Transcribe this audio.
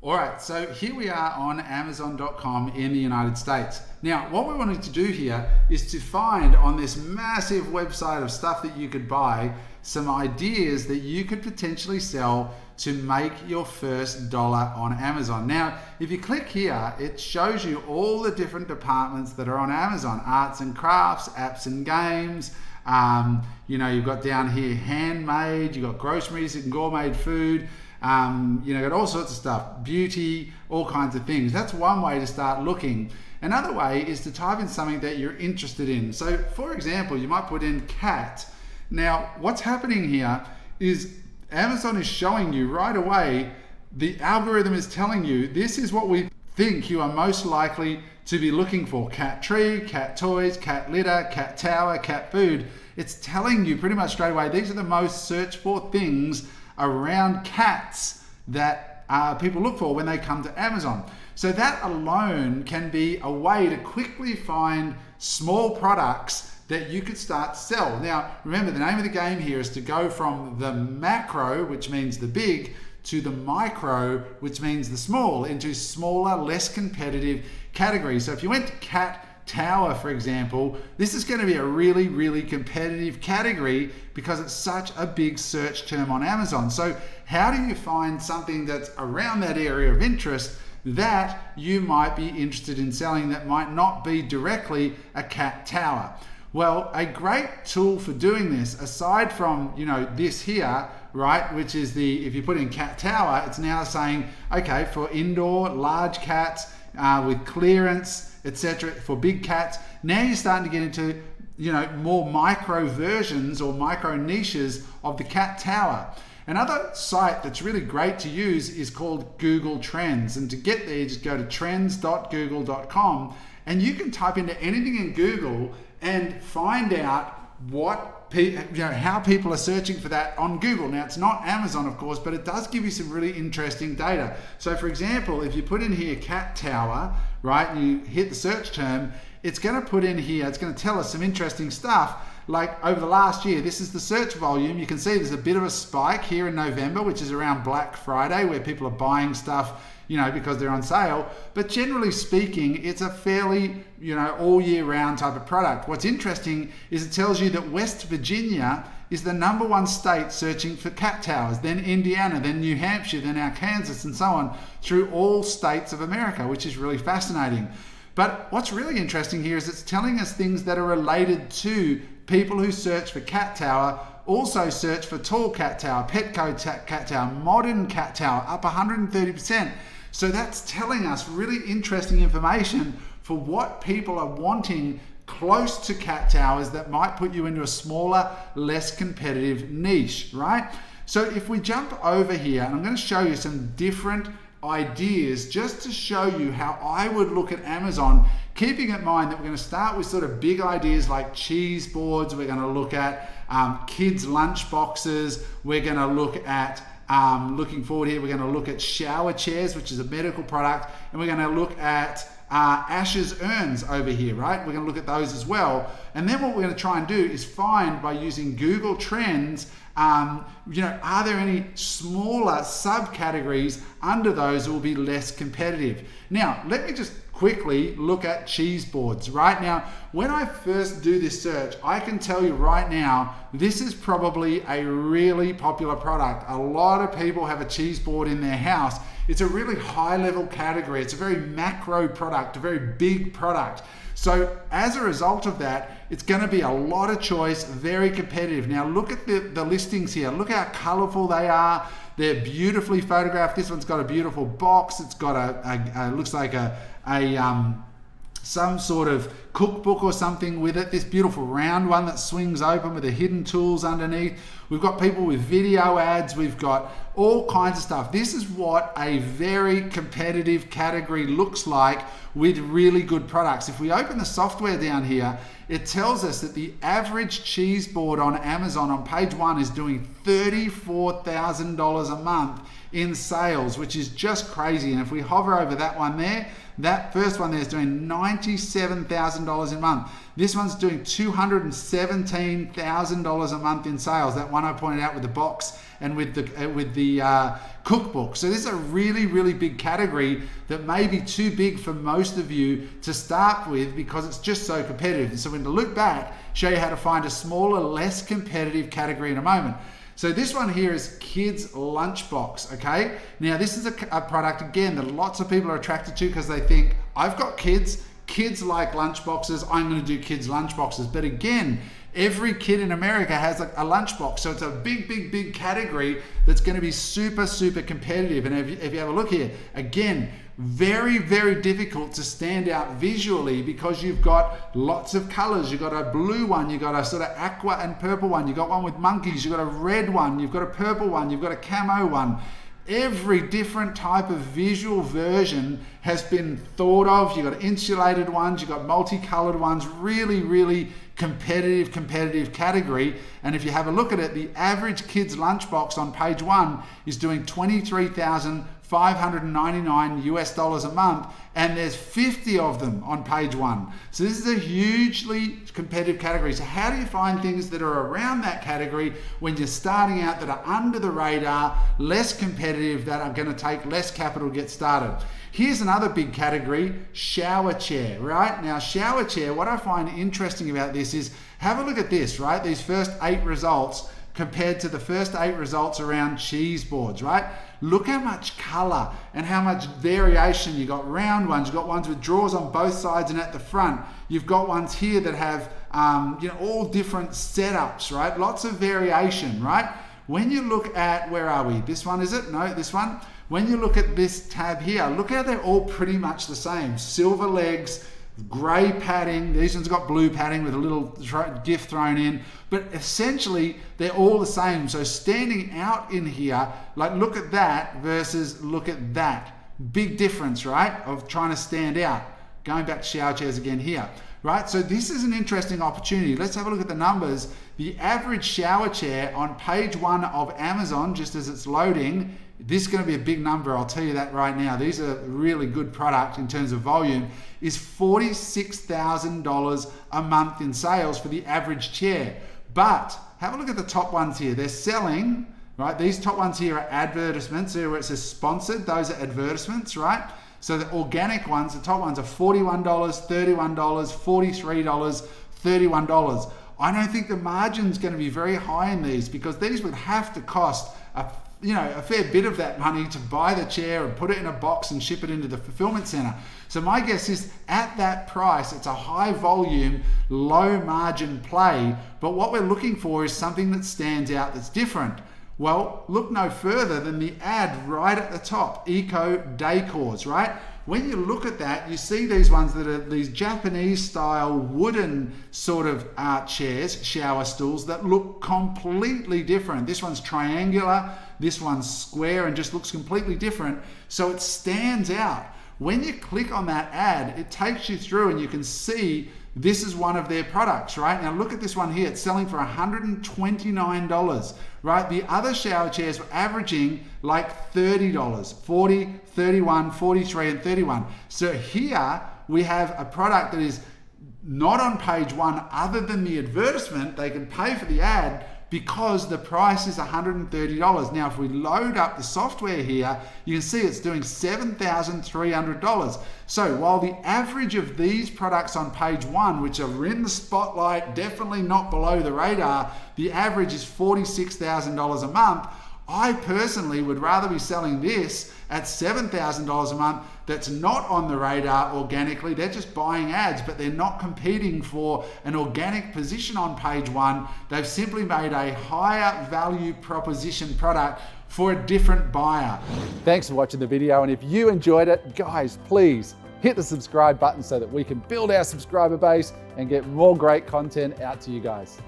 All right, so here we are on Amazon.com in the United States. Now, what we wanted to do here is to find on this massive website of stuff that you could buy some ideas that you could potentially sell to make your first dollar on Amazon. Now, if you click here, it shows you all the different departments that are on Amazon: arts and crafts, apps and games. You've got down here handmade, you've got groceries and gourmet food. Got all sorts of stuff, beauty, all kinds of things. That's one way to start looking. Another way is to type in something that you're interested in. So for example, you might put in cat. Now, what's happening here is Amazon is showing you right away, the algorithm is telling you this is what we think you are most likely to be looking for: cat tree, cat toys, cat litter, cat tower, cat food. It's telling you pretty much straight away, these are the most searched for things around cats that people look for when they come to Amazon. So that alone can be a way to quickly find small products that you could start to sell. Now, remember, the name of the game here is to go from the macro, which means the big, to the micro, which means the small, into smaller, less competitive categories. So if you went to cat tower, for example, this is going to be a really, really competitive category because it's such a big search term on Amazon. So how do you find something that's around that area of interest that you might be interested in selling that might not be directly a cat tower? Well, a great tool for doing this, aside from this here, right, which is if you put in cat tower, it's now saying, okay, for indoor large cats with clearance, etc., for big cats. Now you're starting to get into more micro versions or micro niches of the cat tower. Another site that's really great to use is called Google Trends, and to get there, you just go to trends.google.com and you can type into anything in Google and find out how people are searching for that on Google. Now, it's not Amazon, of course, but it does give you some really interesting data. So for example, if you put in here cat tower, right, and you hit the search term, it's going to put in here, it's going to tell us some interesting stuff. Like over the last year, this is the search volume. You can see there's a bit of a spike here in November, which is around Black Friday, where people are buying stuff because they're on sale. But generally speaking, it's a fairly, all year round type of product. What's interesting is it tells you that West Virginia is the #1 state searching for cat towers, then Indiana, then New Hampshire, then now Kansas, and so on, through all states of America, which is really fascinating. But what's really interesting here is it's telling us things that are related to people who search for cat tower, also search for tall cat tower, Petco cat tower, modern cat tower, up 130%. So that's telling us really interesting information for what people are wanting close to cat towers that might put you into a smaller, less competitive niche, right? So if we jump over here, and I'm going to show you some different ideas just to show you how I would look at Amazon, keeping in mind that we're going to start with sort of big ideas like cheese boards. We're going to look at kids' lunch boxes. We're going to look at looking forward here, we're going to look at shower chairs, which is a medical product, and we're going to look at Ashes urns over here, right? We're going to look at those as well. And then what we're going to try and do is find, by using Google Trends, are there any smaller subcategories under those that will be less competitive? Now, let me just quickly look at cheese boards. Right now, when I first do this search, I can tell you right now, this is probably a really popular product. A lot of people have a cheese board in their house. It's a really high level category. It's a very macro product, a very big product. So as a result of that, it's going to be a lot of choice, very competitive. Now look at the listings here. Look how colorful they are. They're beautifully photographed. This one's got a beautiful box. It's got looks like some sort of cookbook or something with it. This beautiful round one that swings open with the hidden tools underneath. We've got people with video ads. We've got all kinds of stuff. This is what a very competitive category looks like with really good products. If we open the software down here, it tells us that the average cheese board on Amazon on page 1 is doing $34,000 a month in sales, which is just crazy. And if we hover over that one there, that first one there is doing $97,000 a month. This one's doing $217,000 a month in sales. That one I pointed out with the box and with the cookbook. So this is a really, really big category that may be too big for most of you to start with because it's just so competitive. And so we're going to look back, show you how to find a smaller, less competitive category in a moment. So this one here is kids lunchbox, okay? Now this is a product, again, that lots of people are attracted to because they think, I've got kids like lunchboxes, I'm gonna do kids lunchboxes. But again, every kid in America has a lunchbox. So it's a big, big, big category that's gonna be super, super competitive. And if you have a look here, again, very, very difficult to stand out visually because you've got lots of colors. You've got a blue one, you've got a sort of aqua and purple one, you've got one with monkeys, you've got a red one, you've got a purple one, you've got a camo one. Every different type of visual version has been thought of. You've got insulated ones, you've got multicolored ones, really, really competitive category. And if you have a look at it, the average kid's lunchbox on page 1 is doing $23,599 US a month, and there's 50 of them on page 1. So this is a hugely competitive category. So how do you find things that are around that category when you're starting out, that are under the radar, less competitive, that are going to take less capital to get started? Here's another big category, shower chair, right? Now, shower chair, what I find interesting about this is, have a look at this, right? These first 8 results compared to the first 8 results around cheese boards, right? Look how much color and how much variation. You got round ones, you've got ones with drawers on both sides and at the front. You've got ones here that have, all different setups, right? Lots of variation, right? When you look at, where are we? This one, is it? No, this one. When you look at this tab here, look how they're all pretty much the same. Silver legs, gray padding. These ones got blue padding with a little gift thrown in, but essentially they're all the same. So standing out in here, like look at that versus look at that. Big difference, right? Of trying to stand out. Going back to shower chairs again here, right? So this is an interesting opportunity. Let's have a look at the numbers. The average shower chair on page 1 of Amazon, just as it's loading, this is going to be a big number, I'll tell you that right now. These are really good product in terms of volume, is $46,000 a month in sales for the average chair. But have a look at the top ones here. They're selling, right? These top ones here are advertisements. Here where it says sponsored, those are advertisements, right? So the organic ones, the top ones are $41, $31, $43, $31. I don't think the margin's going to be very high in these because these would have to cost a fair bit of that money to buy the chair and put it in a box and ship it into the fulfillment center. So my guess is at that price, it's a high volume, low margin play. But what we're looking for is something that stands out, that's different. Well, look no further than the ad right at the top, Eco Decors, right? When you look at that, you see these ones that are these Japanese style wooden sort of chairs, shower stools that look completely different. This one's triangular, this one's square and just looks completely different. So it stands out. When you click on that ad, it takes you through and you can see this is one of their products, right? Now look at this one here. It's selling for $129, right? The other shower chairs were averaging like $30, $40, $31, $43, and $31. So here we have a product that is not on page 1 other than the advertisement. They can pay for the ad because the price is $130. Now, if we load up the software here, you can see it's doing $7,300. So while the average of these products on page 1, which are in the spotlight, definitely not below the radar, the average is $46,000 a month. I personally would rather be selling this at $7,000 a month that's not on the radar organically. They're just buying ads, but they're not competing for an organic position on page 1. They've simply made a higher value proposition product for a different buyer. Thanks for watching the video, and if you enjoyed it, guys, please hit the subscribe button so that we can build our subscriber base and get more great content out to you guys.